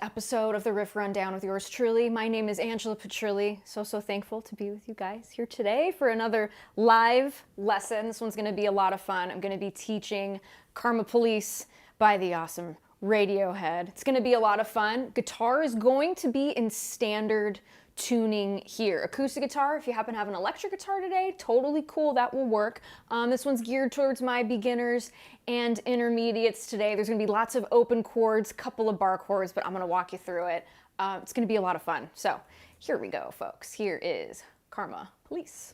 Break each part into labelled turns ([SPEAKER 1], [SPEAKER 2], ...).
[SPEAKER 1] Episode of the Riff Rundown with yours truly. My name is Angela Petrilli. So thankful to be with you guys here today for another live lesson. This one's going to be a lot of fun. I'm going to be teaching Karma Police by the awesome Radiohead. It's going to be a lot of fun. Guitar is going to be in standard tuning here. Acoustic guitar, if you happen to have an electric guitar today, totally cool, that will work. This one's geared towards my beginners and intermediates today. There's gonna be lots of open chords, couple of bar chords, but I'm gonna walk you through it. It's gonna be a lot of fun. So here we go, folks. Here is Karma Police.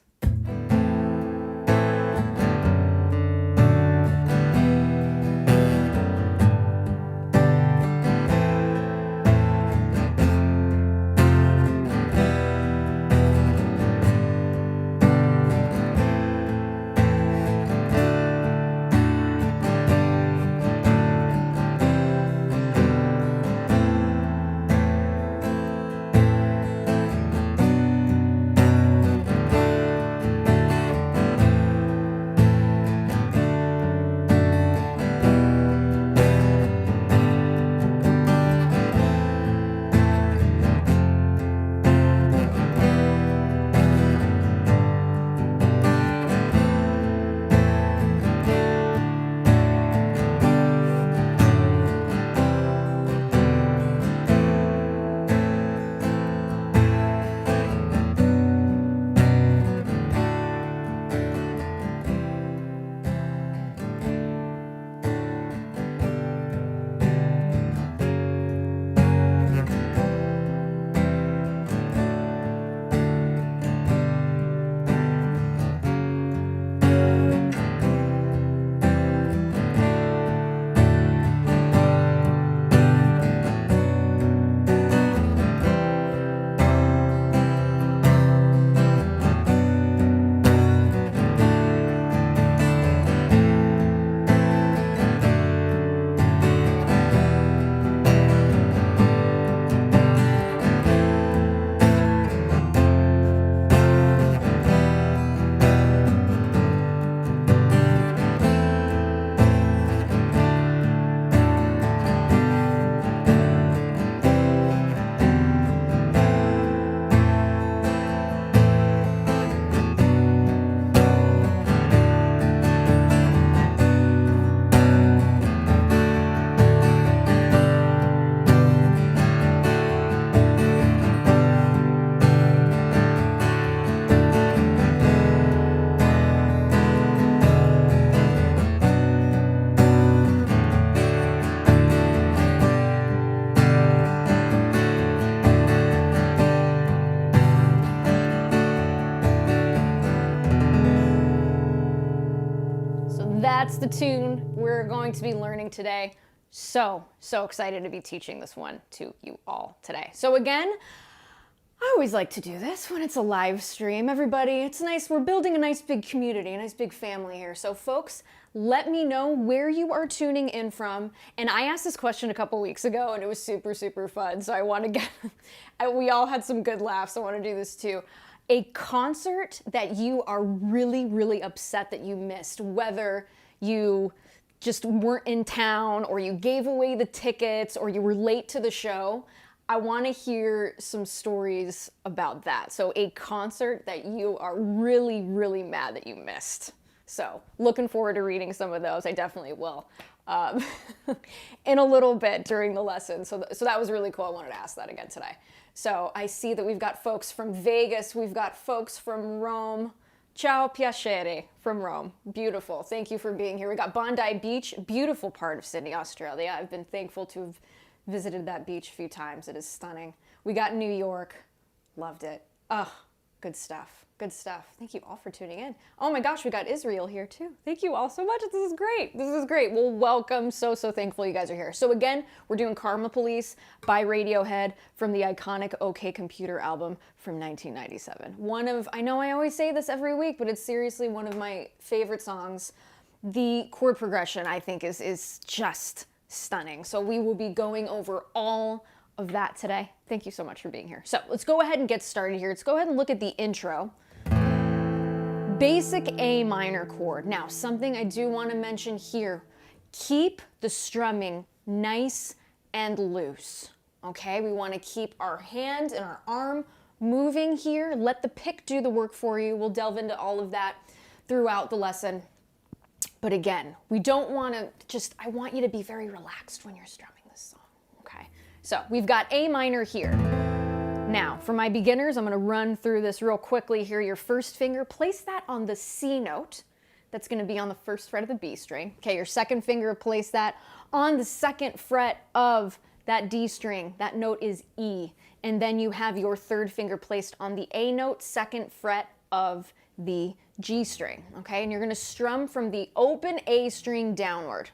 [SPEAKER 1] That's the tune we're going to be learning today. So excited to be teaching this one to you all today. So again, I always like to do this when it's a live stream. Everybody, it's nice. We're building a nice big community, a nice big family here. So folks, let me know where you are tuning in from. And I asked this question a couple weeks ago and it was super fun. So I want to get, we all had some good laughs. I want to do this too. A concert that you are really upset that you missed, whether you just weren't in town or you gave away the tickets or you were late to the show. I want to hear some stories about that. So a concert that you are really mad that you missed. So looking forward to reading some of those. I definitely will in a little bit during the lesson. So that was really cool. I wanted to ask that again today. So I see that we've got folks from Vegas. We've got folks from Rome. Ciao piacere from Rome. Beautiful. Thank you for being here. We got Bondi Beach, beautiful part of Sydney, Australia. I've been thankful to have visited that beach a few times. It is stunning. We got New York. Loved it. Ugh, good stuff. Good stuff. Thank you all for tuning in. Oh my gosh, we got Israel here too. Thank you all so much. This is great. This is great. Well, welcome. So thankful you guys are here. So again, we're doing Karma Police by Radiohead from the iconic OK Computer album from 1997. I know I always say this every week, but it's seriously one of my favorite songs. The chord progression, I think, is just stunning. So we will be going over all of that today. Thank you so much for being here. So let's go ahead and get started here. Let's go ahead and look at the intro. Basic A minor chord. Now, something I do want to mention here, keep the strumming nice and loose. okay? We want to keep our hand and our arm moving here. Let the pick do the work for you. We'll delve into all of that throughout the lesson. But again, we don't want to I want you to be very relaxed when you're strumming this song, okay? So we've got A minor here. Now, for my beginners, I'm going to run through this real quickly here. Your first finger, place that on the C note. That's going to be on the first fret of the B string. Okay, your second finger, place that on the second fret of that D string. That note is E. And then you have your third finger placed on the A note, second fret of the G string. Okay, and you're going to strum from the open A string downward.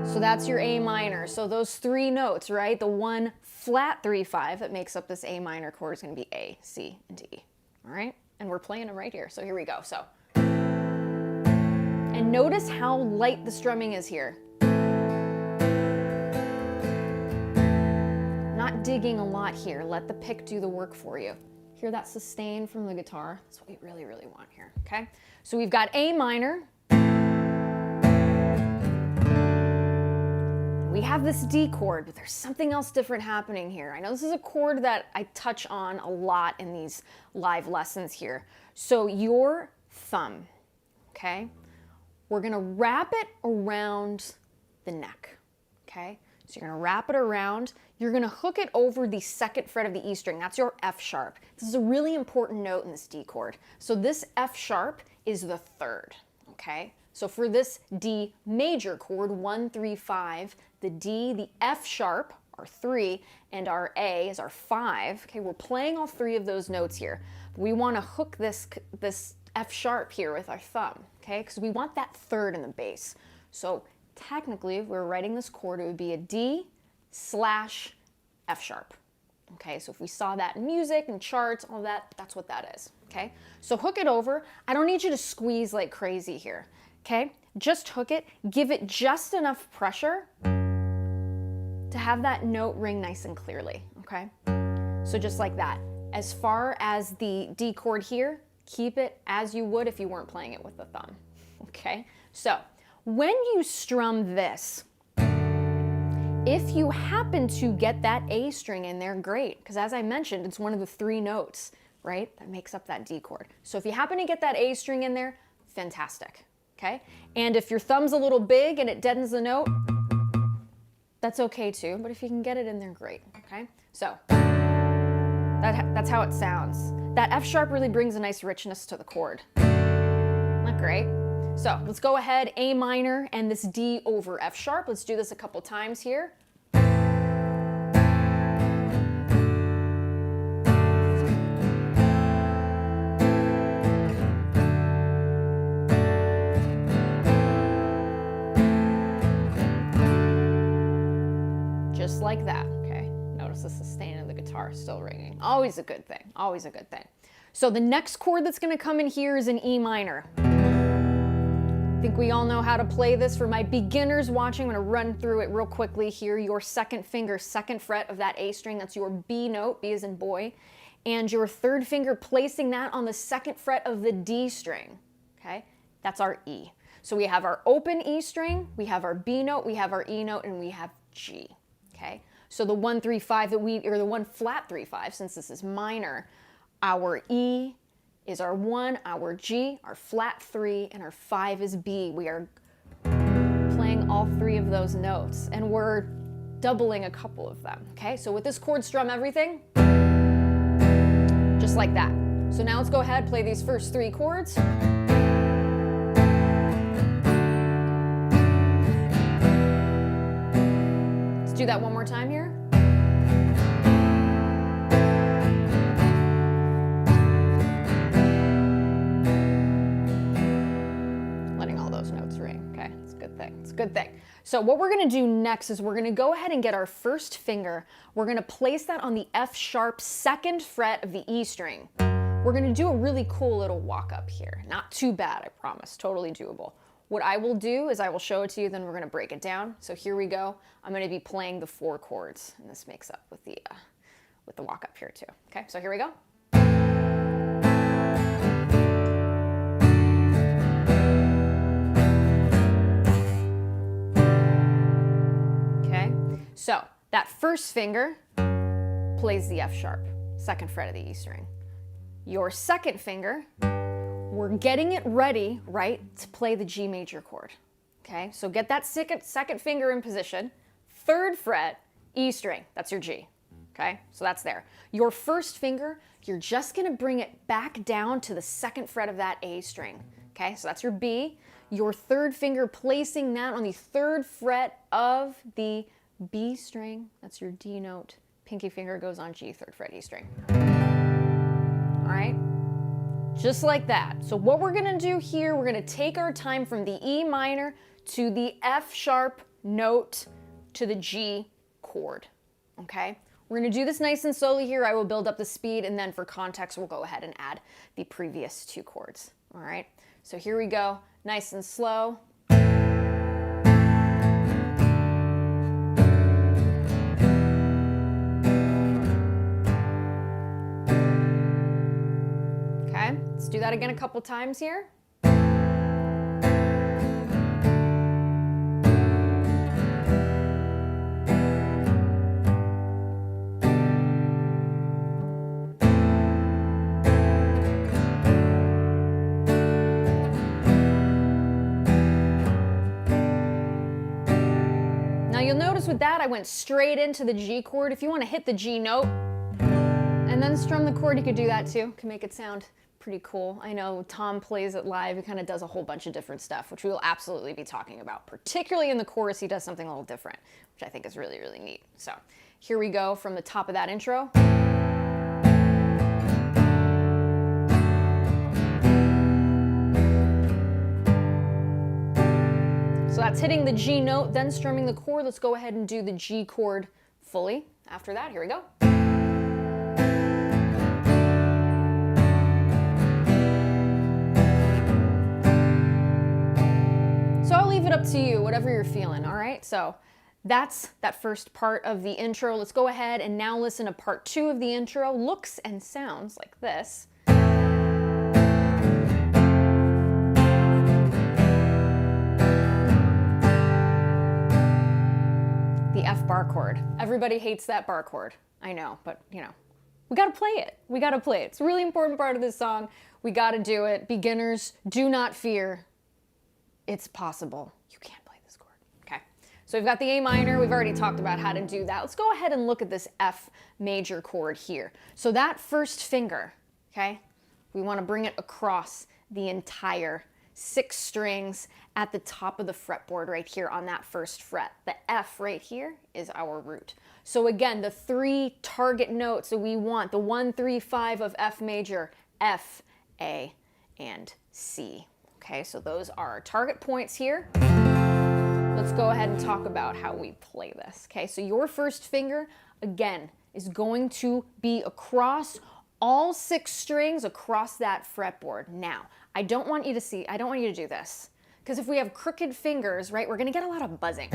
[SPEAKER 1] So that's your A minor. So those three notes, right? The one flat 3-5 that makes up this A minor chord is going to be A, C, and D. All right? And we're playing them right here. So here we go. So, and notice how light the strumming is here. Not digging a lot here. Let the pick do the work for you. Hear that sustain from the guitar? That's what we really, really want here. Okay? So we've got A minor. We have this D chord, but there's something else different happening here. I know this is a chord that I touch on a lot in these live lessons here. So your thumb, okay? We're gonna wrap it around the neck, okay? So you're gonna wrap it around, you're gonna hook it over the second fret of the E string. That's your F sharp. This is a really important note in this D chord. So this F sharp is the third, okay? So for this D major chord, 1, 3, 5, the D, the F sharp are 3, and our A is our 5. Okay, we're playing all three of those notes here. We want to hook this F sharp here with our thumb, okay, because we want that third in the bass. So technically, if we're writing this chord, it would be a D slash F sharp. Okay, so if we saw that in music and charts, all that, that's what that is. Okay, so hook it over. I don't need you to squeeze like crazy here. Okay, just hook it, give it just enough pressure to have that note ring nice and clearly, okay? So just like that. As far as the D chord here, keep it as you would if you weren't playing it with the thumb, okay? So when you strum this, if you happen to get that A string in there, great, because as I mentioned, it's one of the three notes, right, that makes up that D chord. So if you happen to get that A string in there, fantastic. Okay? And if your thumb's a little big and it deadens the note, that's okay too, but if you can get it in there, great, okay? So, that's how it sounds. That F sharp really brings a nice richness to the chord. Not great? So, let's go ahead, A minor and this D over F sharp. Let's do this a couple times here. Just like that, okay? Notice the sustain of the guitar still ringing. Always a good thing, always a good thing. So the next chord that's gonna come in here is an E minor. I think we all know how to play this. For my beginners watching, I'm gonna run through it real quickly here. Your second finger, second fret of that A string, that's your B note, B as in boy. And your third finger, placing that on the second fret of the D string, okay? That's our E. So we have our open E string, we have our B note, we have our E note, and we have G. Okay, so the 1, 3, 5 or the 1 flat 3, 5, since this is minor, our E is our 1, our G, our flat 3, and our 5 is B. We are playing all three of those notes, and we're doubling a couple of them. Okay, so with this chord, strum everything, just like that. So now let's go ahead, play these first three chords. Do that one more time here. Letting all those notes ring, okay? It's a good thing, it's a good thing. So what we're gonna do next is we're gonna go ahead and get our first finger. We're gonna place that on the F sharp second fret of the E string. We're gonna do a really cool little walk up here. Not too bad, I promise, totally doable. What I will do is I will show it to you, then we're gonna break it down. So here we go. I'm gonna be playing the 4 chords, and this makes up with the walk up here too. Okay, so here we go. Okay, so that first finger plays the F sharp, 2nd fret of the E string. Your 2nd finger, we're getting it ready, right, to play the G major chord. Okay, so get that second finger in position, 3rd fret, E string, that's your G. Okay, so that's there. Your 1st finger, you're just gonna bring it back down to the 2nd fret of that A string. Okay, so that's your B. Your 3rd finger placing that on the 3rd fret of the B string, that's your D note. Pinky finger goes on G, 3rd fret, E string. All right, just like that. So what we're gonna do here, we're gonna take our time from the E minor to the F sharp note to the G chord, okay? We're gonna do this nice and slowly here. I will build up the speed, and then for context, we'll go ahead and add the previous 2 chords, all right? So here we go, nice and slow. Okay, let's do that again a couple times here. You'll notice with that, I went straight into the G chord. If you want to hit the G note and then strum the chord, you could do that too. Can make it sound pretty cool. I know Tom plays it live. He kind of does a whole bunch of different stuff, which we will absolutely be talking about. Particularly in the chorus, he does something a little different, which I think is really, really neat. So here we go from the top of that intro. So that's hitting the G note, then strumming the chord. Let's go ahead and do the G chord fully. After that, here we go. So I'll leave it up to you, whatever you're feeling, all right? So that's that first part of the intro. Let's go ahead and now listen to part 2 of the intro. Looks and sounds like this. The F bar chord. Everybody hates that bar chord. I know, but you know, we gotta play it. We gotta play it. It's a really important part of this song. We gotta do it. Beginners, do not fear. It's possible. You can play this chord. Okay. So we've got the A minor. We've already talked about how to do that. Let's go ahead and look at this F major chord here. So that first finger, okay, we want to bring it across the entire 6 strings at the top of the fretboard right here on that first fret. The F right here is our root. So again, the 3 target notes that we want, the 1, 3, 5 of F major, F, A, and C. Okay, so those are our target points here. Let's go ahead and talk about how we play this. Okay, so your first finger, again, is going to be across all 6 strings across that fretboard. Now, I don't want you to do this, because if we have crooked fingers, right, we're gonna get a lot of buzzing.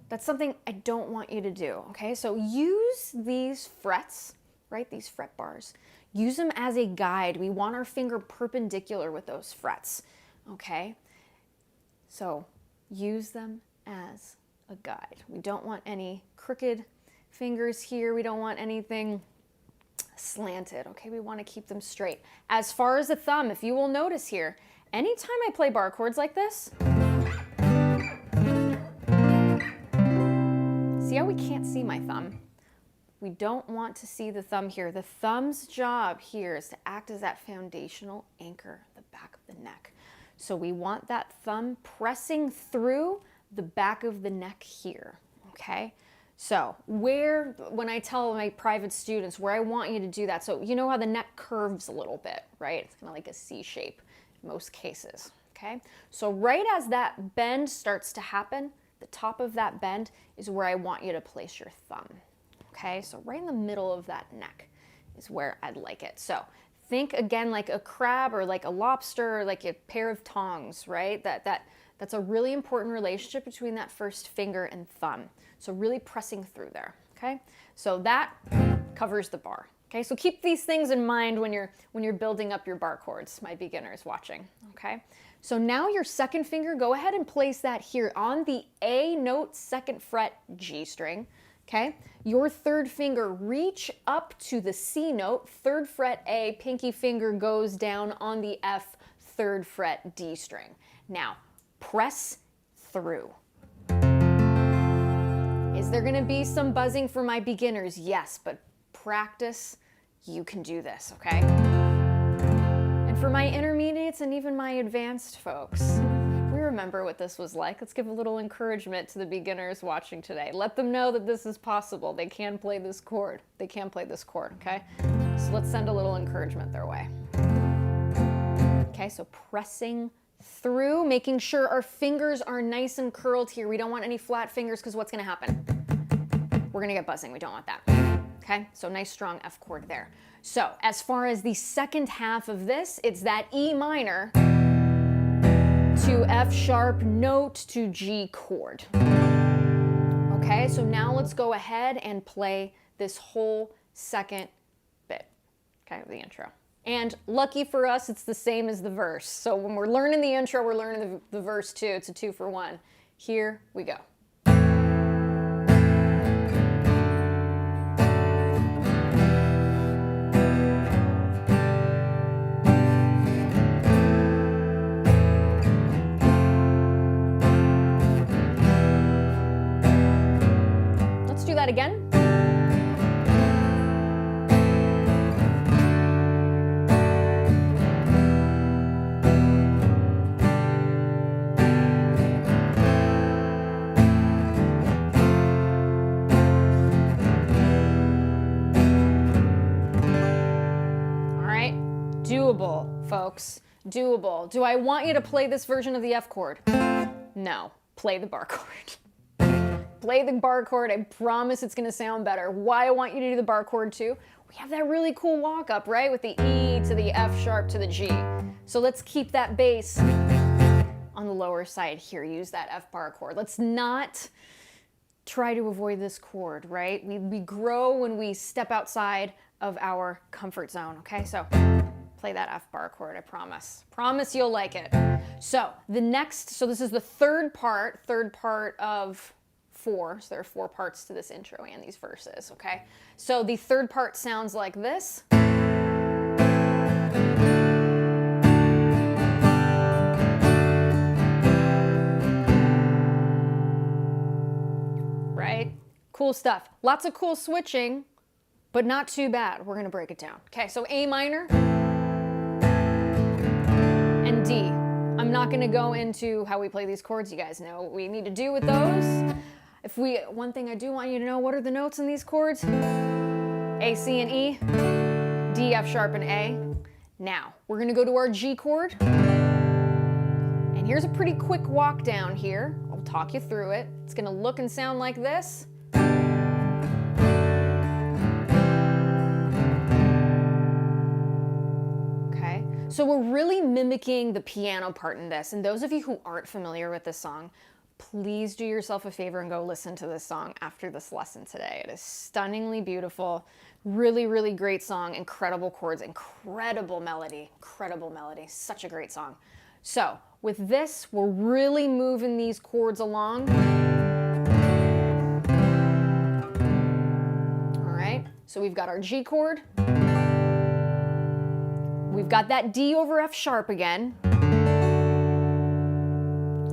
[SPEAKER 1] That's something I don't want you to do, okay? So use these frets, right, these fret bars, use them as a guide. We want our finger perpendicular with those frets, okay? So use them as a guide. We don't want any crooked fingers here. We don't want anything slanted, okay? We want to keep them straight. As far as the thumb, if you will notice here, anytime I play bar chords like this, see how we can't see my thumb? We don't want to see the thumb here. The thumb's job here is to act as that foundational anchor, the back of the neck. So we want that thumb pressing through the back of the neck here, okay? So when I tell my private students where I want you to do that, so you know how the neck curves a little bit, right? It's kind of like a C shape in most cases, okay? So right as that bend starts to happen, the top of that bend is where I want you to place your thumb, okay? So right in the middle of that neck is where I'd like it. So think again like a crab or like a lobster or like a pair of tongs, right? That's a really important relationship between that first finger and thumb. So really pressing through there, okay? So that covers the bar. Okay, so keep these things in mind when you're building up your bar chords, my beginners watching, okay? So now your second finger, go ahead and place that here on the A note, 2nd fret G string, okay? Your third finger, reach up to the C note, 3rd fret A, pinky finger goes down on the F, 3rd fret D string. Now, press through. Is there gonna be some buzzing for my beginners? Yes, but practice, you can do this, okay? And for my intermediates and even my advanced folks, we remember what this was like. Let's give a little encouragement to the beginners watching today. Let them know that this is possible. They can play this chord. They can play this chord, okay? So let's send a little encouragement their way. Okay, so pressing through, making sure our fingers are nice and curled here. We don't want any flat fingers because what's gonna happen? We're gonna get buzzing. We don't want that. Okay, so nice strong F chord there. So as far as the second half of this, it's that E minor to F sharp note to G chord. Okay, so now let's go ahead and play this whole second bit, okay, of the intro. And lucky for us, it's the same as the verse. So when we're learning the intro, we're learning the verse too. It's a 2-for-1. Here we go. Let's do that again. Doable, folks. Doable. Do I want you to play this version of the F chord? No. Play the bar chord. Play the bar chord. I promise it's going to sound better. Why I want you to do the bar chord too? We have that really cool walk up, right? With the E to the F sharp to the G. So let's keep that bass on the lower side here. Use that F bar chord. Let's not try to avoid this chord, right? We grow when we step outside of our comfort zone, okay? So play that F bar chord, I promise. Promise you'll like it. So the next, so this is the third part of 4. So there are 4 parts to this intro and these verses, okay? So the third part sounds like this. Right? Cool stuff. Lots of cool switching, but not too bad. We're gonna break it down. Okay, so A minor and D. I'm not gonna go into how we play these chords. You guys know what we need to do with those. One thing I do want you to know, what are the notes in these chords? A, C, and E, D, F sharp, and A. Now, we're gonna go to our G chord. And here's a pretty quick walk down here. I'll talk you through it. It's gonna look and sound like this. Okay, so we're really mimicking the piano part in this. And those of you who aren't familiar with this song, please do yourself a favor and go listen to this song after this lesson today. It is stunningly beautiful, really, really great song, incredible chords, incredible melody, such a great song. So with this, we're really moving these chords along. All right, so we've got our G chord. We've got that D over F sharp again.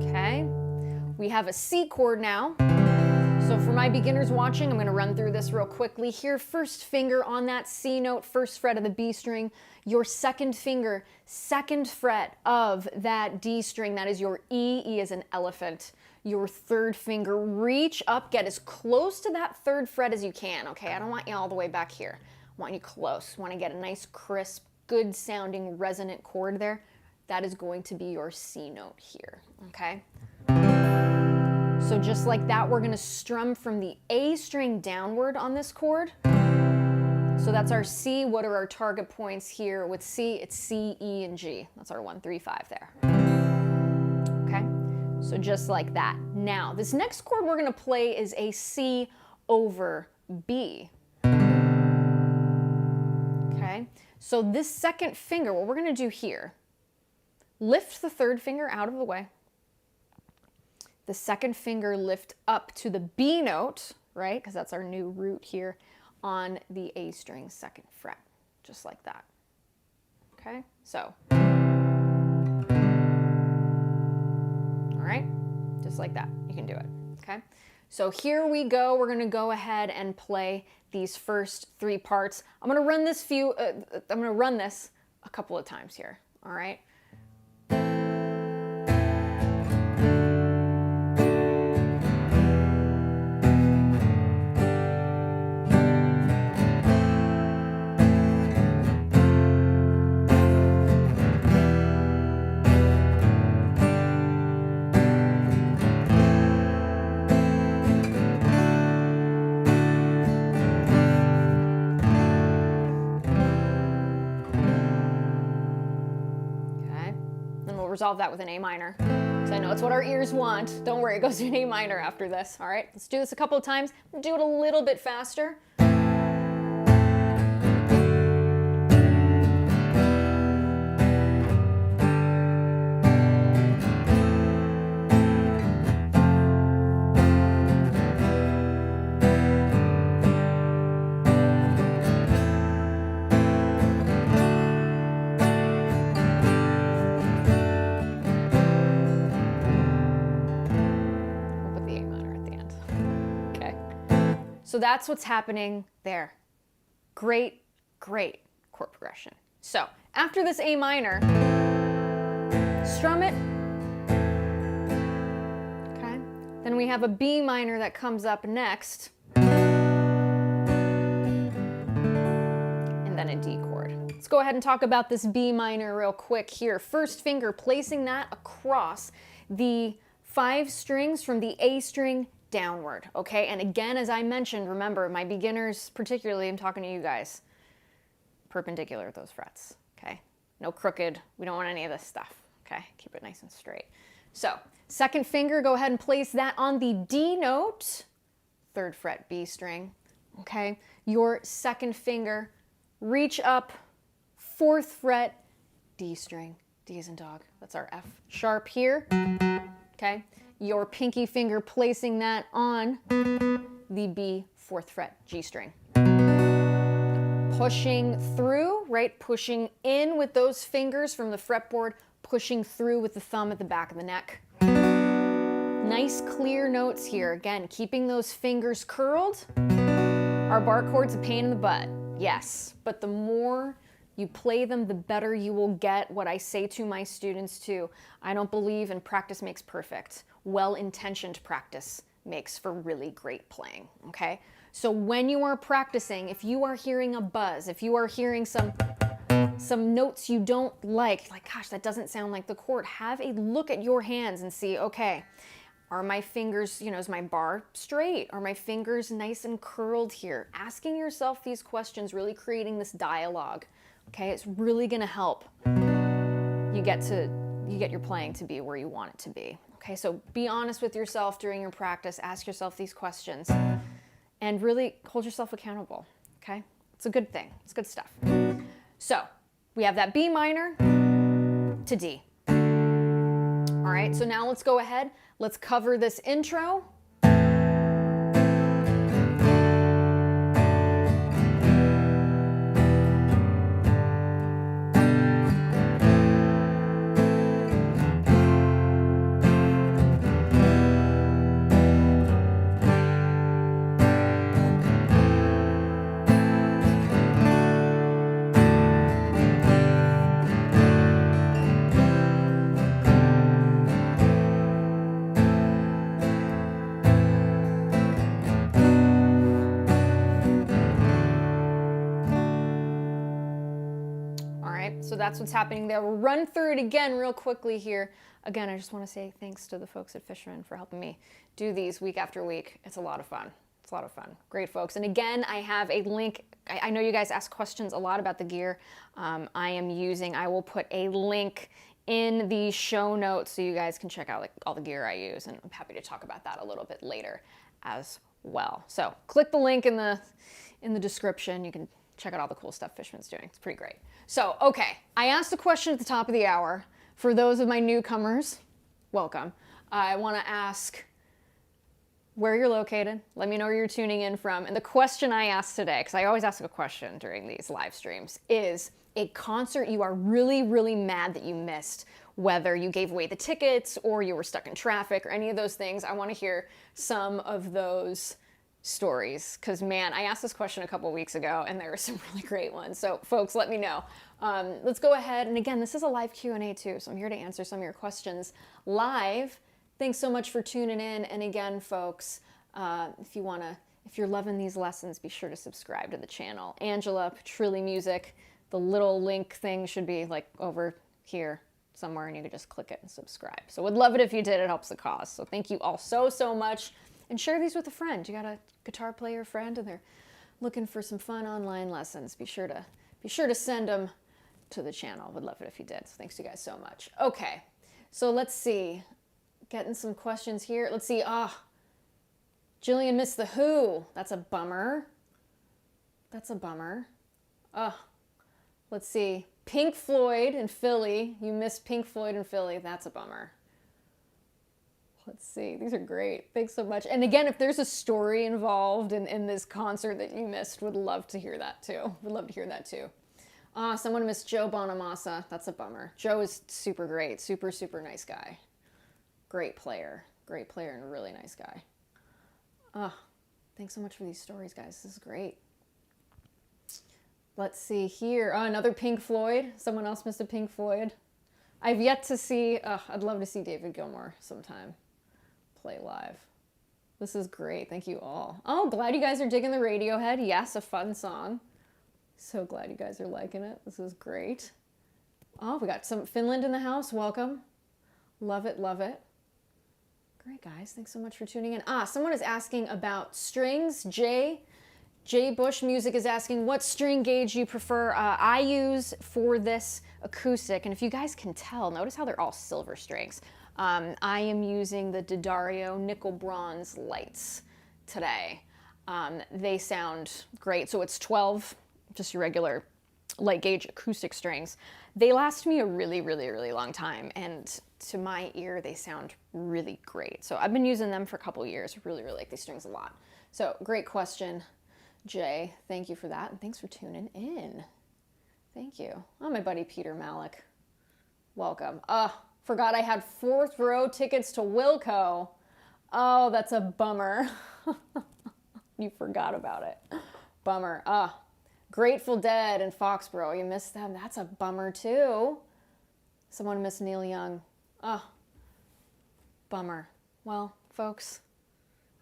[SPEAKER 1] Okay. We have a C chord now. So for my beginners watching, I'm going to run through this real quickly here. First finger on that C note, 1st fret of the B string. Your second finger, 2nd fret of that D string. That is your E. E is an elephant. Your 3rd finger, reach up, get as close to that 3rd fret as you can. Okay, I don't want you all the way back here. I want you close. I want to get a nice, crisp, good sounding, resonant chord there. That is going to be your C note here. Okay. So just like that, we're gonna strum from the A string downward on this chord. So that's our C. What are our target points here? With C, it's C, E, and G. That's our 1, 3, 5 there. Okay, so just like that. Now, this next chord we're gonna play is a C over B. okay? So this second finger, what we're gonna do here, lift the third finger out of the way. The second finger lift up to the B note, right? Because that's our new root here on the A string second fret, just like that. Okay, so. All right, just like that, you can do it, okay? So here we go, we're gonna go ahead and play these first 3 parts. I'm gonna run this a couple of times here, all right? Resolve that with an A minor. So I know it's what our ears want. Don't worry, it goes to an A minor after this. All right, let's do this a couple of times. Do it a little bit faster. So that's what's happening there. Great, great chord progression. So after this A minor, strum it. Okay. Then we have a B minor that comes up next. And then a D chord. Let's go ahead and talk about this B minor real quick here. First finger, placing that across the 5 strings from the A string downward, okay? And again, as I mentioned, remember, my beginners particularly, I'm talking to you guys, perpendicular with those frets, okay? No crooked, we don't want any of this stuff, okay? Keep it nice and straight. So, second finger, go ahead and place that on the D note, 3rd fret B string, okay? Your second finger, reach up, 4th fret, D string, D as in dog, that's our F sharp here, okay? Your pinky finger placing that on the B 4th fret G string. Pushing through, right? Pushing in with those fingers from the fretboard, pushing through with the thumb at the back of the neck. Nice clear notes here. Again, keeping those fingers curled. Our bar chords a pain in the butt, yes, but the more you play them, the better you will get. What I say to my students too, I don't believe in practice makes perfect. Well-intentioned practice makes for really great playing, okay? So when you are practicing, if you are hearing a buzz, if you are hearing some notes you don't like, gosh, that doesn't sound like the chord, have a look at your hands and see, okay, are my fingers, is my bar straight? Are my fingers nice and curled here? Asking yourself these questions, really creating this dialogue, okay? It's really gonna help you get your playing to be where you want it to be. Okay, so be honest with yourself during your practice, ask yourself these questions, and really hold yourself accountable, okay? It's a good thing, it's good stuff. So, we have that B minor to D. All right, so now let's go ahead, let's cover this intro. So that's what's happening there. We'll run through it again real quickly here. Again, I just want to say thanks to the folks at Fisherman for helping me do these week after week. It's a lot of fun. It's a lot of fun. Great folks. And again, I have a link. I know you guys ask questions a lot about the gear I will put a link in the show notes so you guys can check out all the gear I use, and I'm happy to talk about that a little bit later as well. So click the link in the description. You can check out all the cool stuff Fishman's doing. It's pretty great. So, okay, I asked a question at the top of the hour. For those of my newcomers, welcome. I want to ask where you're located. Let me know where you're tuning in from. And the question I asked today, because I always ask a question during these live streams, is a concert you are really, really mad that you missed, whether you gave away the tickets or you were stuck in traffic or any of those things. I want to hear some of those stories, because man, I asked this question a couple weeks ago and there were some really great ones. So folks, let me know. Let's go ahead. And again, this is a live Q&A too, so I'm here to answer some of your questions live. Thanks so much for tuning in. And again, folks, if you're loving these lessons, be sure to subscribe to the channel. Angela, Petrilli Music, the little link thing should be like over here somewhere, and you can just click it and subscribe. So would love it if you did. It helps the cause. So thank you all so, so much. And share these with a friend. You got a guitar player friend and they're looking for some fun online lessons. Be sure to send them to the channel. Would love it if you did. So thanks you guys so much. Okay, so let's see. Getting some questions here. Let's see. Jillian missed the Who. That's a bummer. That's a bummer. Let's see. Pink Floyd in Philly. You missed Pink Floyd in Philly. That's a bummer. Let's see. These are great. Thanks so much. And again, if there's a story involved in this concert that you missed, would love to hear that too. Would love to hear that too. Someone missed Joe Bonamassa. That's a bummer. Joe is super great. Super, super nice guy. Great player and a really nice guy. Thanks so much for these stories, guys. This is great. Let's see here. Another Pink Floyd. Someone else missed a Pink Floyd. I've yet to see, I'd love to see David Gilmour sometime play live. This is great. Thank you all. Oh, glad you guys are digging the Radiohead. Yes, a fun song. So glad you guys are liking it. This is great. Oh, we got some Finland in the house. Welcome. Love it, love it. Great, guys. Thanks so much for tuning in. Someone is asking about strings. Jay Bush Music is asking what string gauge you prefer. I use for this acoustic, and if you guys can tell, notice how they're all silver strings. I am using the D'Addario nickel bronze lights today. They sound great. So it's 12, just your regular light gauge acoustic strings. They last me a really, really, really long time, and to my ear, they sound really great. So I've been using them for a couple years. Really, really like these strings a lot. So great question, Jay. Thank you for that, and thanks for tuning in. Thank you. Oh, my buddy Peter Malik. Welcome. Forgot I had 4th row tickets to Wilco. Oh, that's a bummer. You forgot about it. Bummer. Grateful Dead and Foxborough. You missed them. That's a bummer too. Someone missed Neil Young. Bummer. Well, folks,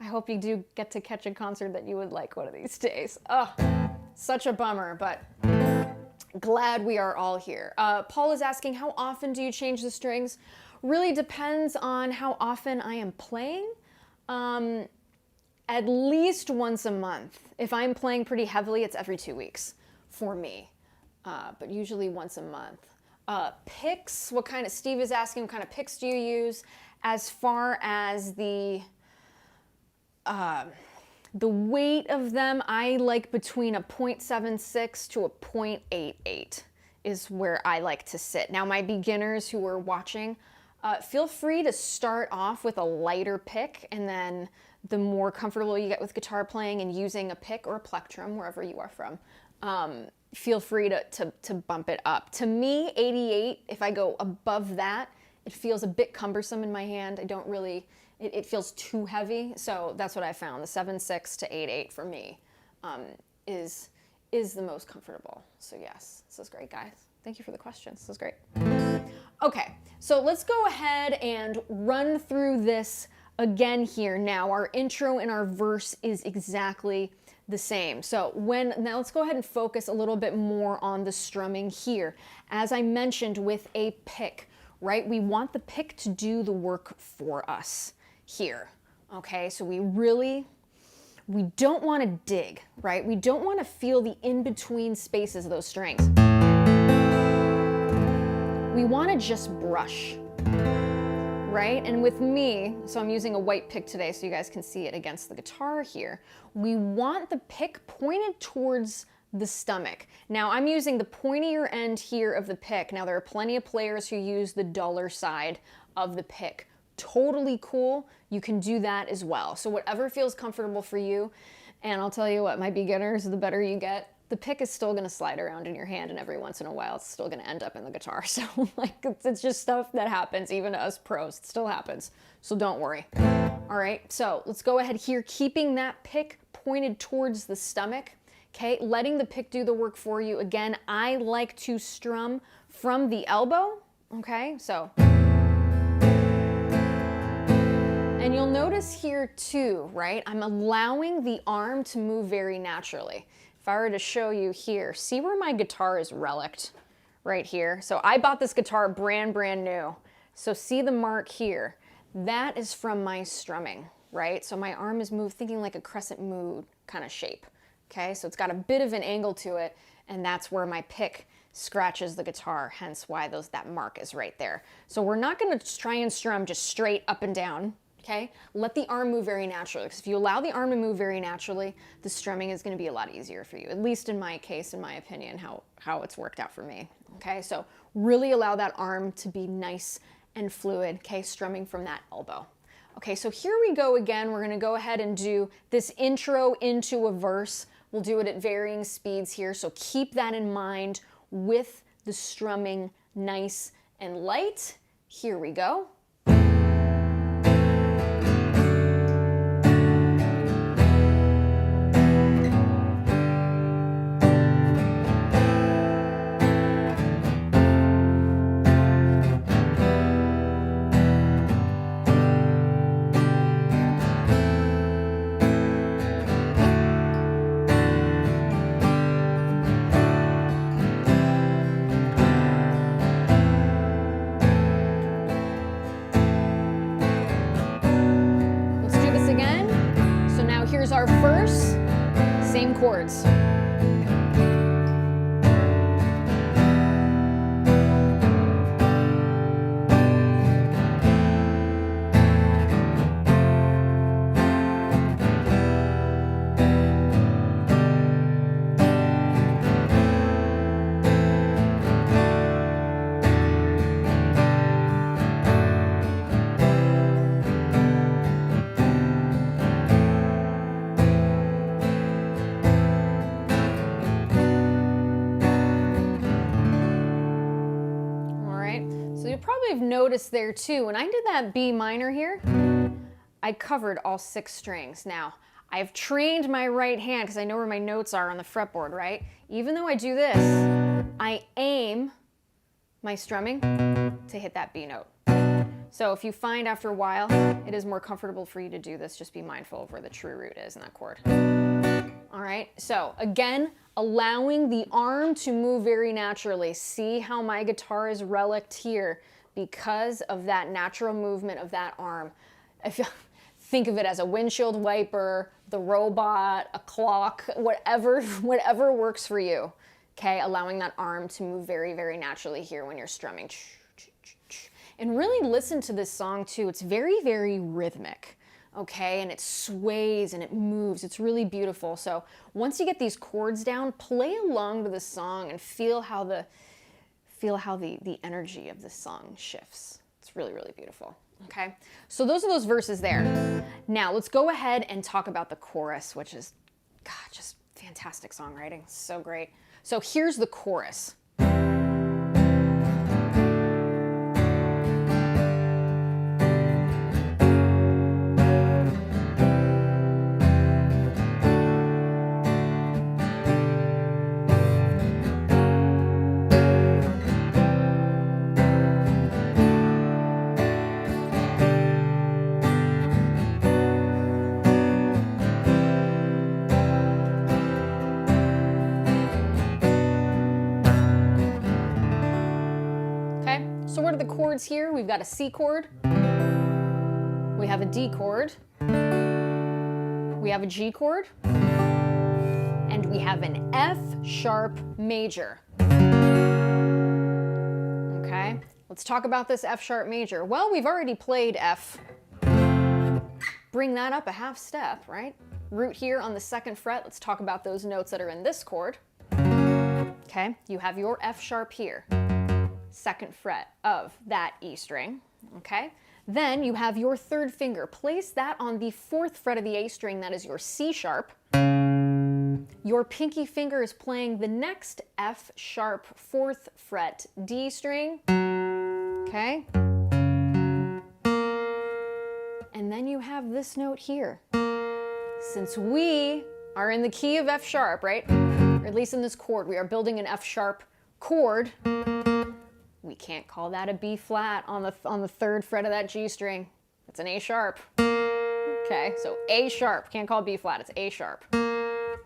[SPEAKER 1] I hope you do get to catch a concert that you would like one of these days. Such a bummer, but glad we are all here. Paul is asking, how often do you change the strings? Really depends on how often I am playing. At least once a month. If I'm playing pretty heavily, it's every 2 weeks for me, but usually once a month. Picks, Steve is asking, what kind of picks do you use? As far as the weight of them, I like between a 0.76 to a 0.88 is where I like to sit. Now, my beginners who are watching, feel free to start off with a lighter pick, and then the more comfortable you get with guitar playing and using a pick or a plectrum, wherever you are from, feel free to bump it up. To me, 88, if I go above that, it feels a bit cumbersome in my hand. I don't really, it feels too heavy. So that's what I found. The 7.6 to 8.8 for me is the most comfortable. So yes, this is great, guys. Thank you for the questions. This is great. Okay, so let's go ahead and run through this again here. Now our intro and our verse is exactly the same. So now let's go ahead and focus a little bit more on the strumming here. As I mentioned with a pick, right? We want the pick to do the work for us here. Okay, so we don't want to dig, right? We don't want to feel the in-between spaces of those strings. We want to just brush, right? And with me, so I'm using a white pick today so you guys can see it against the guitar here. We want the pick pointed towards the stomach. Now I'm using the pointier end here of the pick. Now there are plenty of players who use the duller side of the pick. Totally cool. You can do that as well. So whatever feels comfortable for you. And I'll tell you what, my beginners, the better you get, the pick is still gonna slide around in your hand, and every once in a while it's still gonna end up in the guitar. So like, it's just stuff that happens, even to us pros, it still happens. So don't worry. All right, so let's go ahead here, keeping that pick pointed towards the stomach. Okay, letting the pick do the work for you. Again, I like to strum from the elbow, okay? So, and you'll notice here too, right? I'm allowing the arm to move very naturally. If I were to show you here, see where my guitar is relicked? Right here. So I bought this guitar brand new. So see the mark here? That is from my strumming, right? So my arm is moved, thinking like a crescent moon kind of shape. Okay, so it's got a bit of an angle to it, and that's where my pick scratches the guitar, hence why that mark is right there. So we're not gonna try and strum just straight up and down, okay? Let the arm move very naturally, because if you allow the arm to move very naturally, the strumming is gonna be a lot easier for you, at least in my case, in my opinion, how it's worked out for me, okay? So really allow that arm to be nice and fluid, okay? Strumming from that elbow. Okay, so here we go again. We're gonna go ahead and do this intro into a verse. We'll do it at varying speeds here, so keep that in mind with the strumming nice and light. Here we go. Our first, same chords. Have noticed there too, when I did that B minor here, I covered all 6 strings. Now, I've trained my right hand because I know where my notes are on the fretboard, right? Even though I do this, I aim my strumming to hit that B note. So if you find after a while it is more comfortable for you to do this, just be mindful of where the true root is in that chord. All right, so again, allowing the arm to move very naturally. See how my guitar is relicked here because of that natural movement of that arm. Think of it as a windshield wiper, the robot, a clock, whatever works for you. Okay, allowing that arm to move very, very naturally here when you're strumming. And really listen to this song too. It's very, very rhythmic. Okay, and it sways and it moves. It's really beautiful. So once you get these chords down, play along to the song and feel how the energy of the song shifts. It's really, really beautiful. Okay, so those are those verses there. Now let's go ahead and talk about the chorus, which is, God, just fantastic songwriting. So great. So here's the chorus. So what are the chords here? We've got a C chord, we have a D chord, we have a G chord, and we have an F sharp major. Okay, let's talk about this F sharp major. Well, we've already played F. Bring that up a half step, right? Root here on the 2nd fret. Let's talk about those notes that are in this chord. Okay, you have your F sharp here, 2nd fret of that E string, okay? Then you have your 3rd finger. Place that on the 4th fret of the A string, that is your C sharp. Your pinky finger is playing the next F sharp 4th fret D string, okay? And then you have this note here. Since we are in the key of F sharp, right? Or at least in this chord, we are building an F sharp chord. We can't call that a B flat on the 3rd fret of that G string. It's an A sharp. Okay, so A sharp, can't call it B flat, it's A sharp.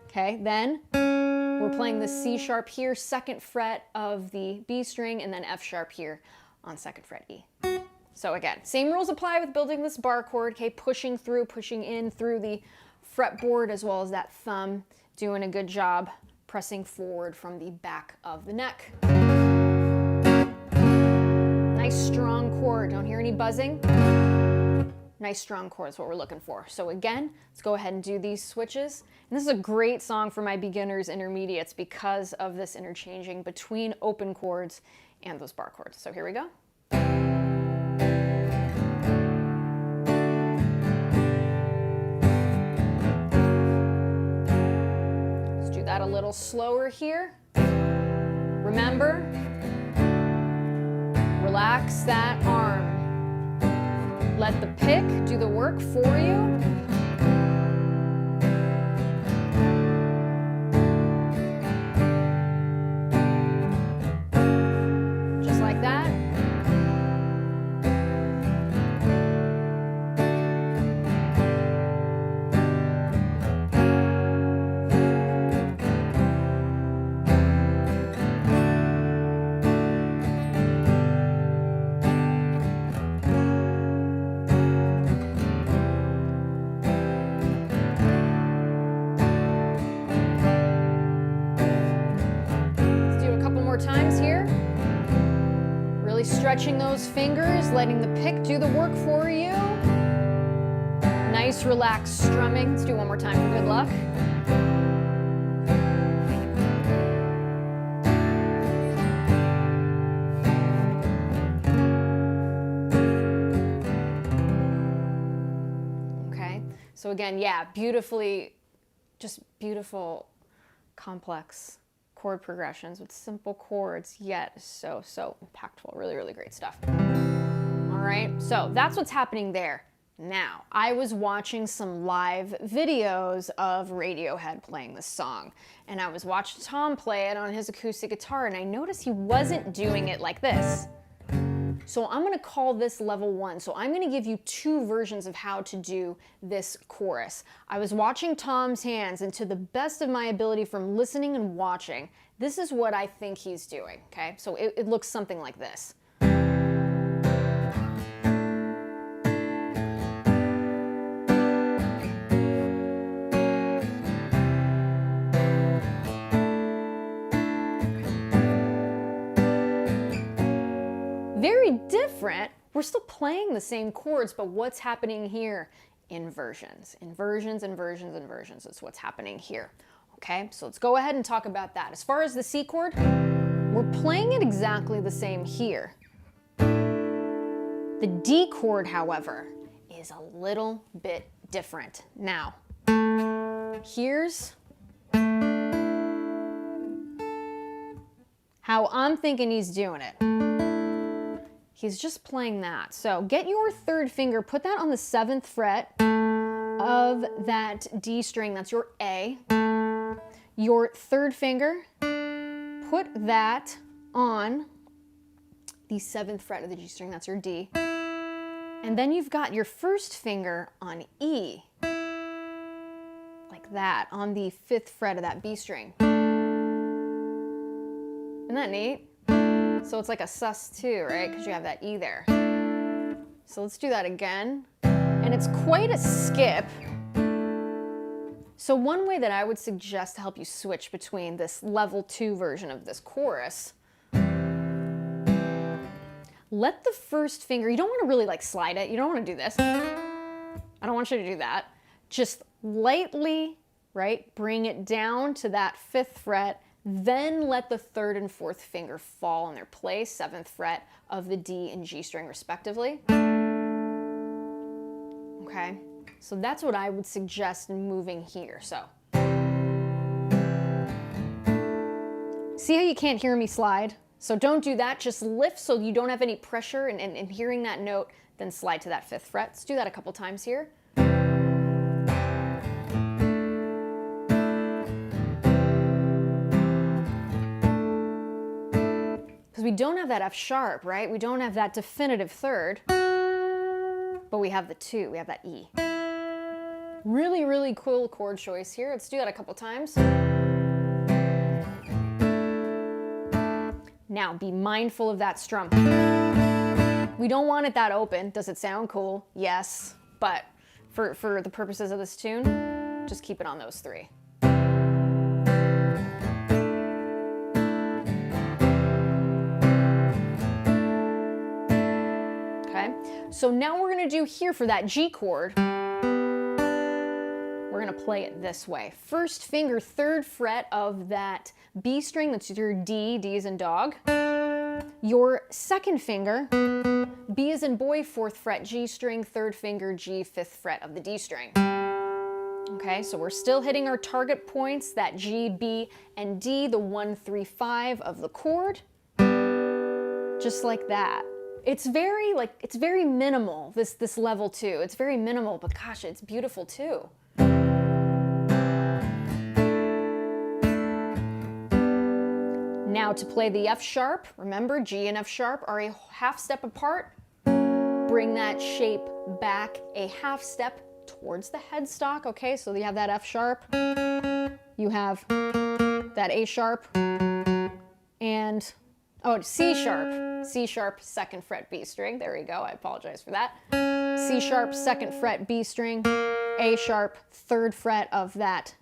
[SPEAKER 1] Okay, then we're playing the C sharp here, 2nd fret of the B string, and then F sharp here on 2nd fret E. So again, same rules apply with building this bar chord, okay, pushing in through the fretboard as well as that thumb, doing a good job pressing forward from the back of the neck. Nice strong chord, don't hear any buzzing. Nice strong chord is what we're looking for. So again, let's go ahead and do these switches. And this is a great song for my beginners, intermediates because of this interchanging between open chords and those bar chords. So here we go. A little slower here. Remember, relax that arm. Let the pick do the work for you. Just like that. Times here. Really stretching those fingers, letting the pick do the work for you. Nice relaxed strumming. Let's do one more time for good luck. Okay, so again, yeah, just beautiful, complex chord progressions with simple chords, yet so impactful. Really, really great stuff. All right, so that's what's happening there. Now, I was watching some live videos of Radiohead playing this song, and I was watching Tom play it on his acoustic guitar, and I noticed he wasn't doing it like this. So I'm gonna call this level 1. So I'm gonna give you 2 versions of how to do this chorus. I was watching Tom's hands, and to the best of my ability from listening and watching, this is what I think he's doing, okay? So it looks something like this. Very different. We're still playing the same chords, but what's happening here? Inversions. Inversions, inversions, inversions is what's happening here. Okay, so let's go ahead and talk about that. As far as the C chord, we're playing it exactly the same here. The D chord, however, is a little bit different. Now, here's how I'm thinking he's doing it. He's just playing that. So get your 3rd finger, put that on the 7th fret of that D string, that's your A. Your 3rd finger, put that on the 7th fret of the G string, that's your D. And then you've got your 1st finger on E, like that, on the 5th fret of that B string. Isn't that neat? So it's like a sus2, right? Because you have that E there. So let's do that again. And it's quite a skip. So one way that I would suggest to help you switch between this level 2 version of this chorus, let the 1st finger, you don't want to really like slide it. You don't want to do this. I don't want you to do that. Just lightly, right? Bring it down to that 5th fret, Then let the 3rd and 4th finger fall in their place, 7th fret of the D and G string respectively. Okay, so that's what I would suggest in moving here. So, see how you can't hear me slide? So don't do that, just lift so you don't have any pressure in hearing that note, then slide to that 5th fret. Let's do that a couple times here. Because we don't have that F sharp, right? We don't have that definitive 3rd, but we have the 2, we have that E. Really, really cool chord choice here. Let's do that a couple times. Now, be mindful of that strum. We don't want it that open. Does it sound cool? Yes, but for the purposes of this tune, just keep it on those 3. So now we're going to do here for that G chord, we're going to play it this way. 1st finger, 3rd fret of that B string, that's your D, D as in dog. Your 2nd finger, B as in boy, 4th fret G string, 3rd finger G, 5th fret of the D string. Okay, so we're still hitting our target points, that G, B, and D, the 1, 3, 5 of the chord, just like that. It's very minimal, this level 2. It's very minimal, but gosh, it's beautiful too. Now to play the F sharp, remember G and F sharp are a half step apart. Bring that shape back a half step towards the headstock, okay? So you have that F sharp, you have that A sharp, and C sharp, 2nd fret B string. There we go, I apologize for that. C sharp, 2nd fret B string, A sharp, 3rd fret of that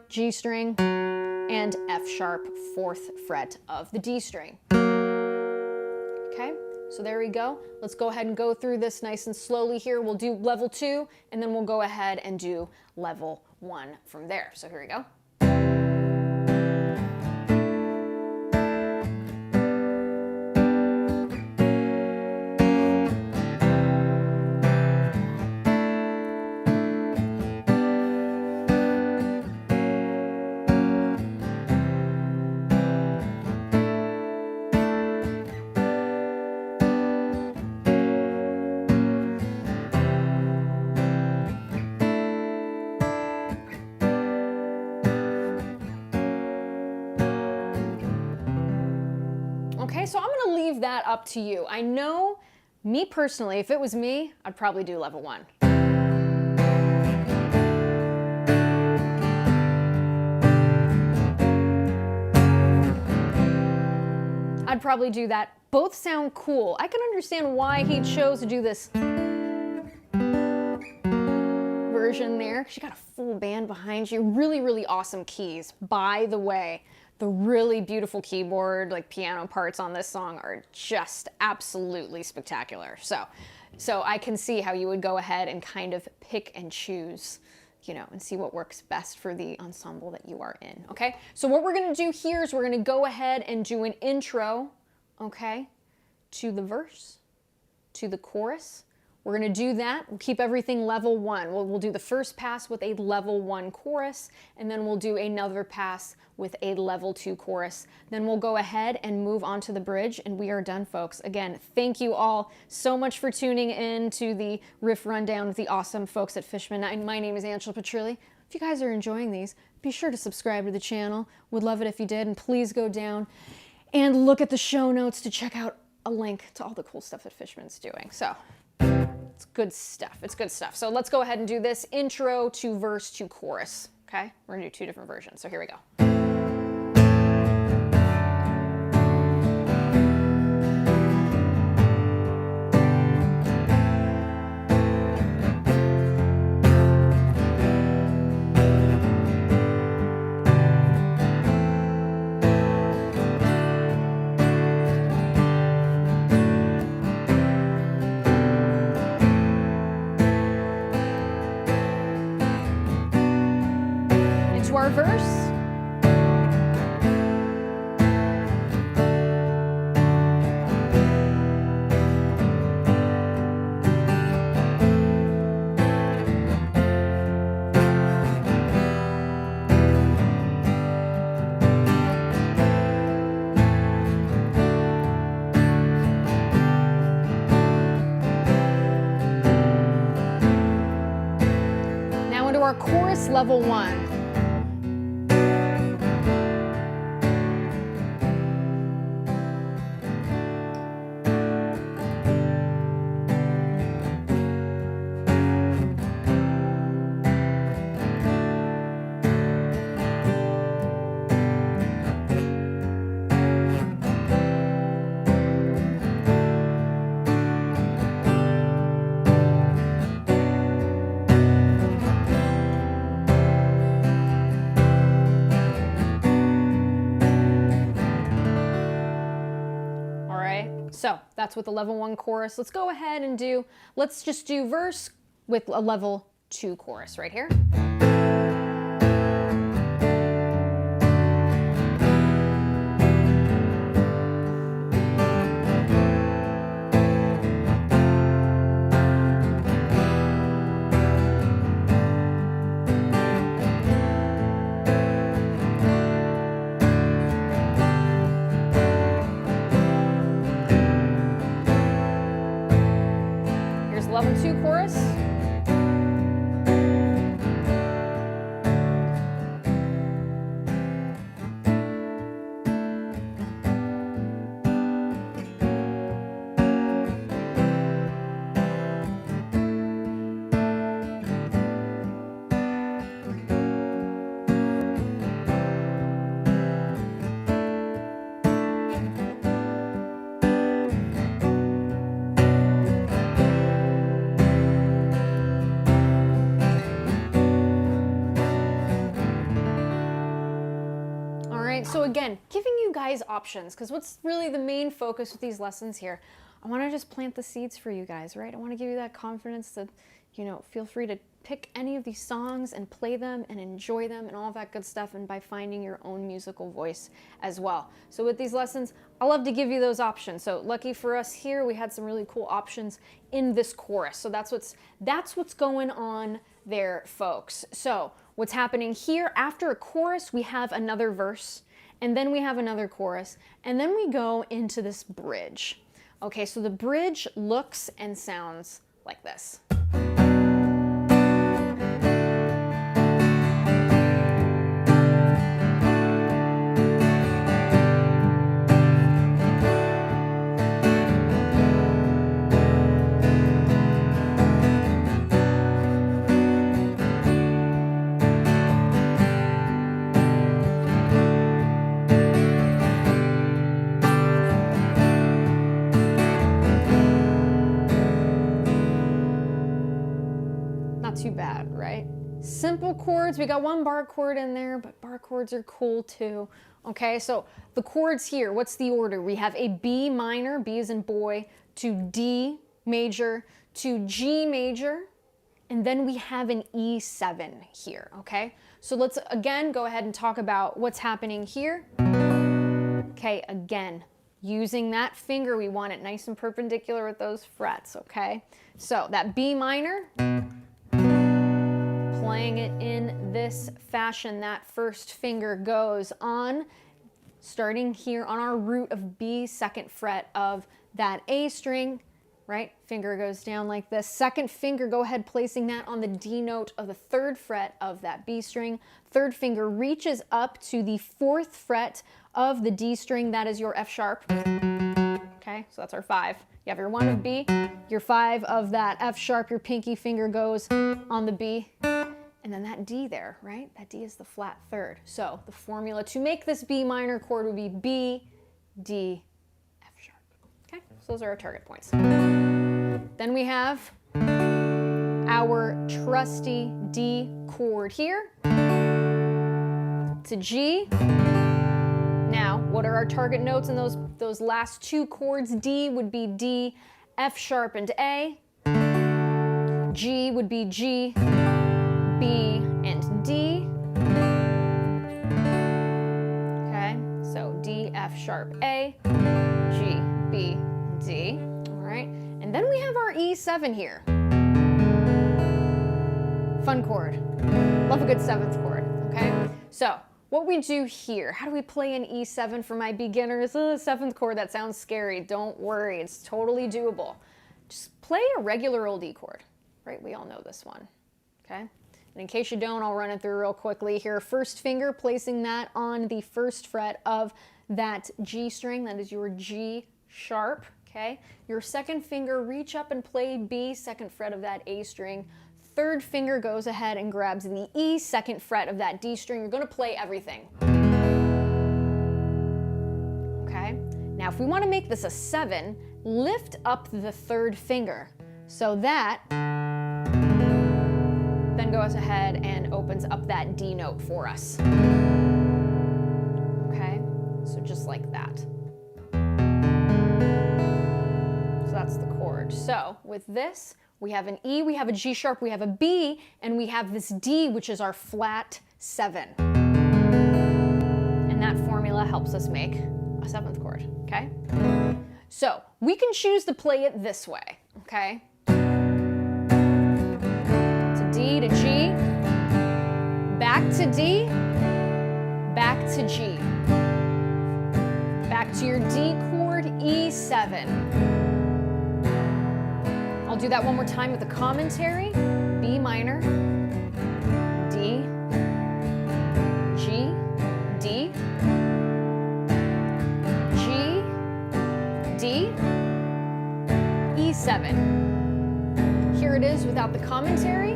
[SPEAKER 1] G string, and F sharp, 4th fret of the D string. Okay, so there we go. Let's go ahead and go through this nice and slowly here. We'll do level 2, and then we'll go ahead and do level 1 from there. So here we go. Okay, so I'm gonna leave that up to you. I know, me personally, if it was me, I'd probably do level 1. I'd probably do that. Both sound cool. I can understand why he chose to do this version there. You got a full band behind you. Really, really awesome keys. By the way, the really beautiful keyboard, like piano parts on this song are just absolutely spectacular. So I can see how you would go ahead and kind of pick and choose, you know, and see what works best for the ensemble that you are in, okay? So what we're gonna do here is we're gonna go ahead and do an intro, okay, to the verse, to the chorus. We're gonna do that. We'll keep everything level 1. We'll do the first pass with a level 1 chorus, and then we'll do another pass with a level 2 chorus. Then we'll go ahead and move on to the bridge, and we are done, folks. Again, thank you all so much for tuning in to the riff rundown with the awesome folks at Fishman. My name is Angela Petrilli. If you guys are enjoying these, be sure to subscribe to the channel. Would love it if you did, and please go down and look at the show notes to check out a link to all the cool stuff that Fishman's doing. So, it's good stuff. It's good stuff. So let's go ahead and do this intro to verse to chorus. Okay? We're gonna do 2 different versions. So here we go. Our verse. chorus level 1. So that's with the level 1 chorus. Let's go ahead and let's just do verse with a level 2 chorus right here. Level 2 chorus. So again, giving you guys options, because what's really the main focus with these lessons here, I want to just plant the seeds for you guys, right? I want to give you that confidence that, you know, feel free to pick any of these songs and play them and enjoy them and all that good stuff, and by finding your own musical voice as well. So with these lessons, I love to give you those options. So lucky for us here, we had some really cool options in this chorus. So that's what's going on there, folks. So what's happening here, after a chorus, we have another verse, and then we have another chorus, and then we go into this bridge. Okay, so the bridge looks and sounds like this. Too bad, right? Simple chords. We got one bar chord in there, but bar chords are cool too. Okay, so the chords here, what's the order? We have a B minor, B as in boy, to D major, to G major, and then we have an E7 here, okay? So let's again go ahead and talk about what's happening here. Okay, again, using that finger, we want it nice and perpendicular with those frets, okay? So that B minor, playing it in this fashion, that first finger goes on, starting here on our root of B, second fret of that A string, right? Finger goes down like this. Second finger, go ahead placing that on the D note of the third fret of that B string. Third finger reaches up to the fourth fret of the D string, that is your F sharp. Okay, so that's our 5. You have your 1 of B, your 5 of that F sharp, your pinky finger goes on the B, and then that D there, right? That D is the flat third. So the formula to make this B minor chord would be B, D, F sharp. Okay, so those are our target points. Then we have our trusty D chord here to G. Now, what are our target notes in those last 2 chords? D would be D, F sharp and A. G would be G, B, and D. Okay, so D, F sharp, A, G, B, D. All right, and then we have our E7 here. Fun chord. Love a good 7th chord, okay? So, what we do here, how do we play an E7 for my beginners? 7th chord, that sounds scary. Don't worry, it's totally doable. Just play a regular old E chord, right? We all know this one, okay? And in case you don't, I'll run it through real quickly here. First finger, placing that on the first fret of that G string, that is your G sharp, okay? Your second finger, reach up and play B, second fret of that A string. Third finger goes ahead and grabs the E, second fret of that D string. You're gonna play everything. Okay? Now, if we wanna make this a 7, lift up the third finger. So that then goes ahead and opens up that D note for us. Okay? So just like that. So that's the chord. So with this, we have an E, we have a G sharp, we have a B, and we have this D, which is our flat 7. And that formula helps us make a 7th chord, okay? So we can choose to play it this way, okay? To D, to G, back to D, back to G, back to your D chord, E7. I'll do that one more time with the commentary. B minor, D, G, D, G, D, E7. Here it is without the commentary.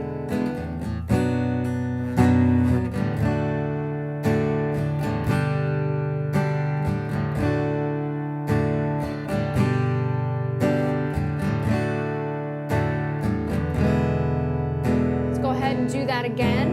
[SPEAKER 1] Do that again.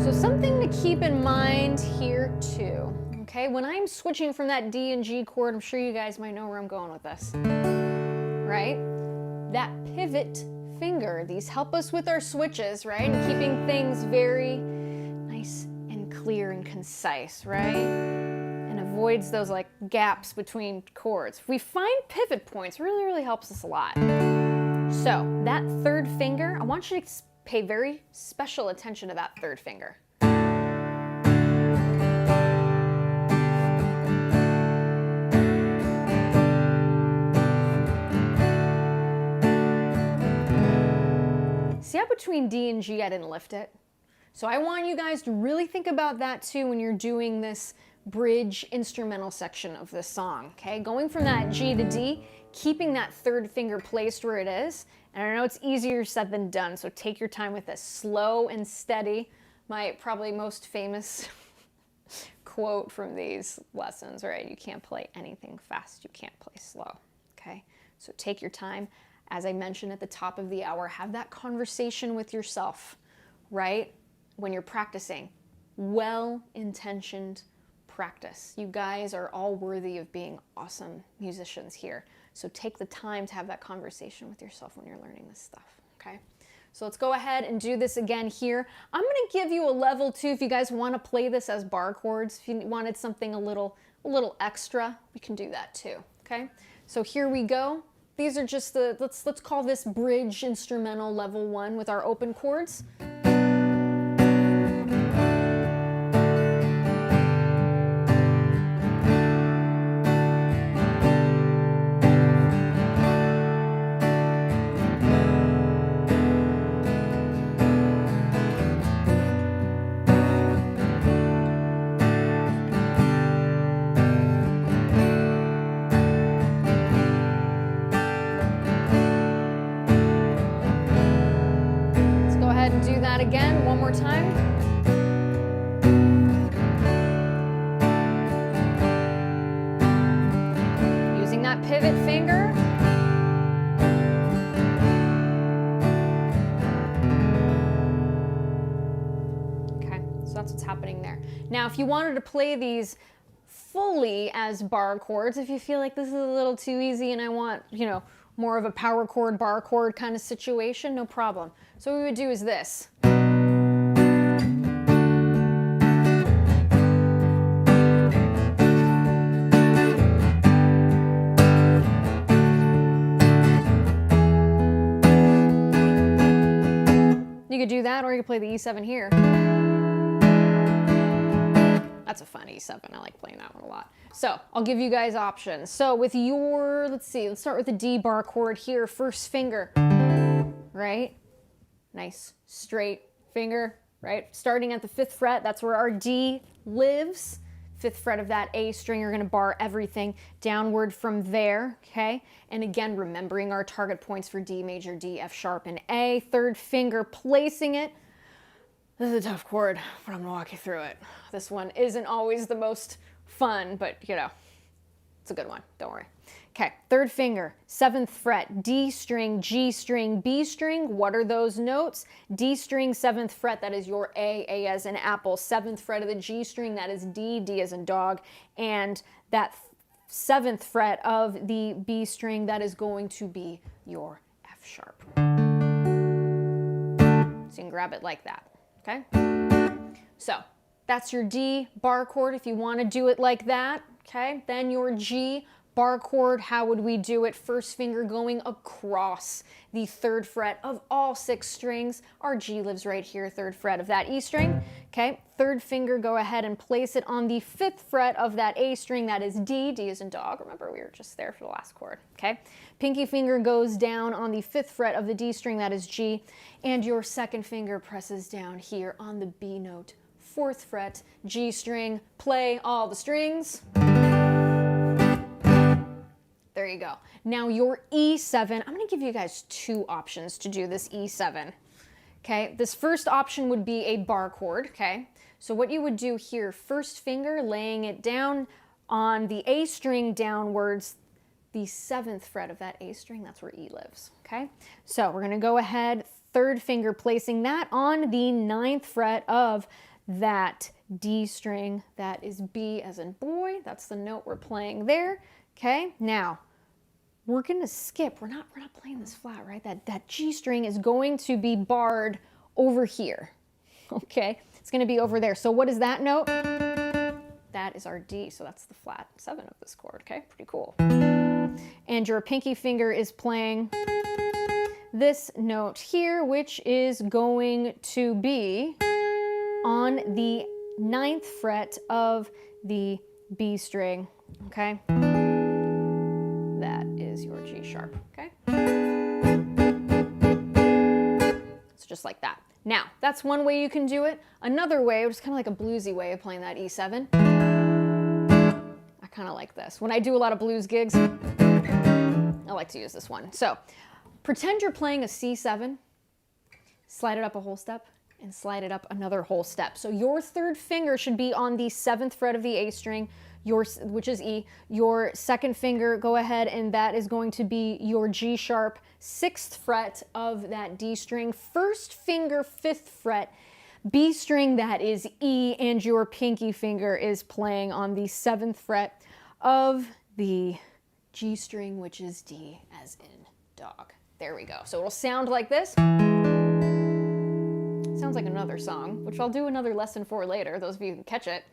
[SPEAKER 1] So something to keep in mind here too, okay? When I'm switching from that D and G chord, I'm sure you guys might know where I'm going with this, right? That pivot finger. These help us with our switches, right? And keeping things very nice and clear and concise, right? And avoids those like gaps between chords. If we find pivot points, really helps us a lot. So that third finger, I want you to pay very special attention to that third finger. See how between D and G I didn't lift it? So I want you guys to really think about that too when you're doing this bridge instrumental section of this song, okay? Going from that G to D, keeping that third finger placed where it is. And I know it's easier said than done, so take your time with this. Slow and steady. My probably most famous quote from these lessons, right? You can't play anything fast, you can't play slow, okay? So take your time. As I mentioned at the top of the hour, have that conversation with yourself, right? When you're practicing. Well-intentioned practice. You guys are all worthy of being awesome musicians here. So take the time to have that conversation with yourself when you're learning this stuff, okay? So let's go ahead and do this again here. I'm gonna give you a level too if you guys wanna play this as bar chords. If you wanted something a little extra, we can do that too, okay? So here we go. These are just the, let's call this bridge instrumental level 1 with our open chords. Do that again one more time. Using that pivot finger. Okay, so that's what's happening there. Now, if you wanted to play these fully as bar chords, if you feel like this is a little too easy and I want, you know, more of a power chord, bar chord kind of situation, no problem. So what we would do is this. You could do that, or you could play the E7 here. That's a fun E7. I like playing that one a lot. So I'll give you guys options. So with your, let's start with the D bar chord here. First finger, right? Nice straight finger, right? Starting at the 5th fret, that's where our D lives. 5th fret of that A string, you're gonna bar everything downward from there, okay? And again, remembering our target points for D major, D, F sharp, and A. 3rd finger, placing it. This is a tough chord, but I'm gonna walk you through it. This one isn't always the most fun, but you know, it's a good one, don't worry. Okay, 3rd finger, 7th fret, D string, G string, B string. What are those notes? D string, 7th fret, that is your A as in apple. 7th fret of the G string, that is D, D as in dog. And that 7th fret of the B string, that is going to be your F sharp. So you can grab it like that, okay? So that's your D bar chord if you want to do it like that, okay? Then your G bar chord, how would we do it? First finger going across the 3rd fret of all 6 strings. Our G lives right here, 3rd fret of that E string. Okay, 3rd finger, go ahead and place it on the 5th fret of that A string. That is D, D as in dog. Remember, we were just there for the last chord. Okay, pinky finger goes down on the 5th fret of the D string. That is G. And your 2nd finger presses down here on the B note, 4th fret, G string. Play all the strings. There you go. Now your E7, I'm gonna give you guys 2 options to do this E7. Okay, this first option would be a bar chord, okay? So what you would do here, 1st finger, laying it down on the A string downwards, the 7th fret of that A string, that's where E lives, okay? So we're gonna go ahead, 3rd finger, placing that on the 9th fret of that D string, that is B as in boy, that's the note we're playing there. Okay, now we're gonna skip. We're not playing this flat, right? That G string is going to be barred over here. Okay, it's gonna be over there. So what is that note? That is our D. So that's the flat 7 of this chord. Okay, pretty cool. And your pinky finger is playing this note here, which is going to be on the 9th fret of the B string. Okay. That is your G sharp, okay? So just like that. Now, that's one way you can do it. Another way, which is kind of like a bluesy way of playing that E7. I kind of like this. When I do a lot of blues gigs, I like to use this one. So, pretend you're playing a C7, slide it up a whole step, and slide it up another whole step. So your 3rd finger should be on the 7th fret of the A string, which is E. Your 2nd finger, go ahead, and that is going to be your G sharp, 6th fret of that D string. 1st finger, 5th fret, B string, that is E, and your pinky finger is playing on the 7th fret of the G string, which is D as in dog. There we go. So it'll sound like this. Sounds like another song, which I'll do another lesson for later, those of you who can catch it.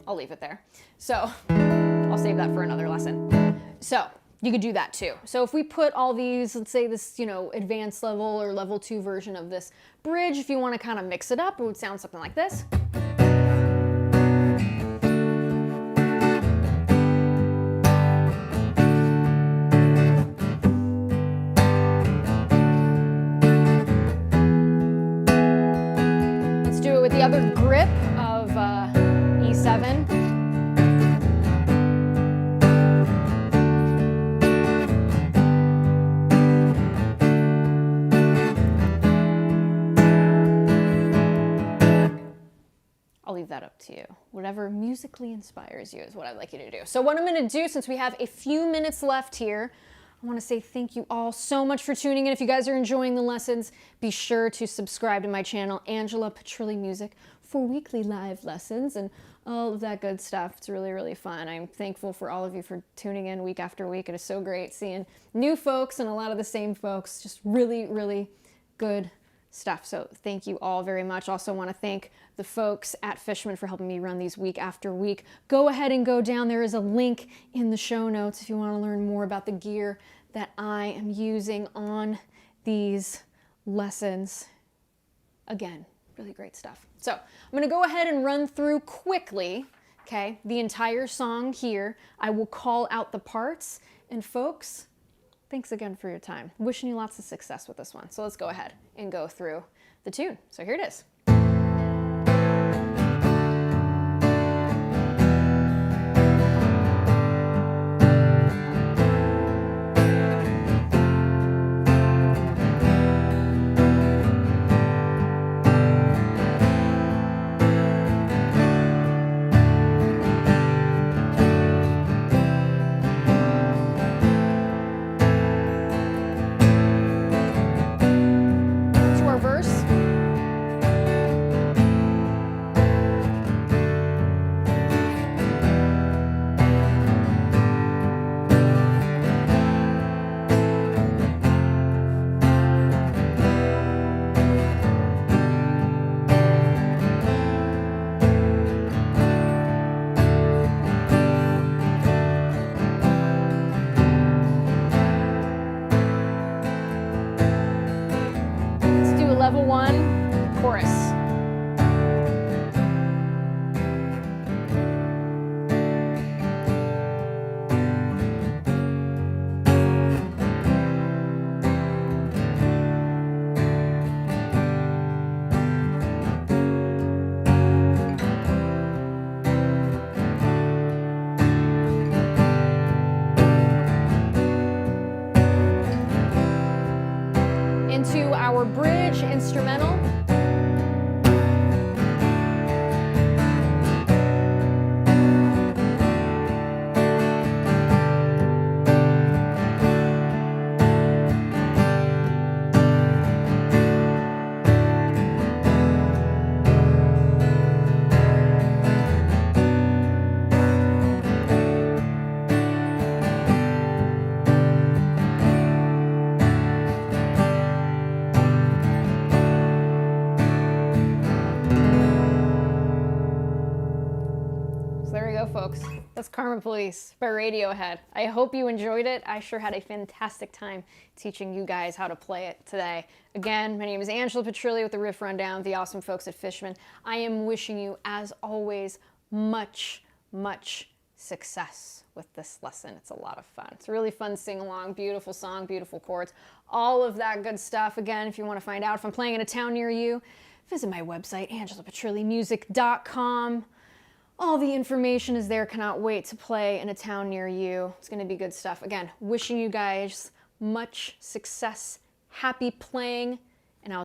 [SPEAKER 1] I'll leave it there. So I'll save that for another lesson. So you could do that too. So if we put all these, let's say this, advanced level or level 2 version of this bridge, if you want to kind of mix it up, it would sound something like this. Let's do it with the other grip of E7. I'll leave that up to you. Whatever musically inspires you is what I'd like you to do. So what I'm going to do, since we have a few minutes left here, I want to say thank you all so much for tuning in. If you guys are enjoying the lessons, be sure to subscribe to my channel, Angela Petrilli Music, for weekly live lessons and all of that good stuff. It's really, really fun. I'm thankful for all of you for tuning in week after week. It is so great seeing new folks and a lot of the same folks. Just really, really good stuff. So thank you all very much. Also want to thank the folks at Fishman for helping me run these week after week. Go ahead and go down. There is a link in the show notes if you want to learn more about the gear that I am using on these lessons. Again, really great stuff. So I'm gonna go ahead and run through quickly, okay, the entire song here. I will call out the parts, and folks, thanks again for your time. Wishing you lots of success with this one. So let's go ahead and go through the tune. So here it is. Level 1, chorus. Into our bridge instrumental. Folks, that's Karma Police by Radiohead. I hope you enjoyed it. I sure had a fantastic time teaching you guys how to play it today. Again, my name is Angela Petrilli with the Riff Rundown, the awesome folks at Fishman. I am wishing you, as always, much success with this lesson. It's a lot of fun. It's a really fun sing-along, beautiful song, beautiful chords, all of that good stuff. Again, if you want to find out if I'm playing in a town near you, visit my website, angelapetrillimusic.com. All the information is there. Cannot wait to play in a town near you. It's going to be good stuff. Again, wishing you guys much success. Happy playing.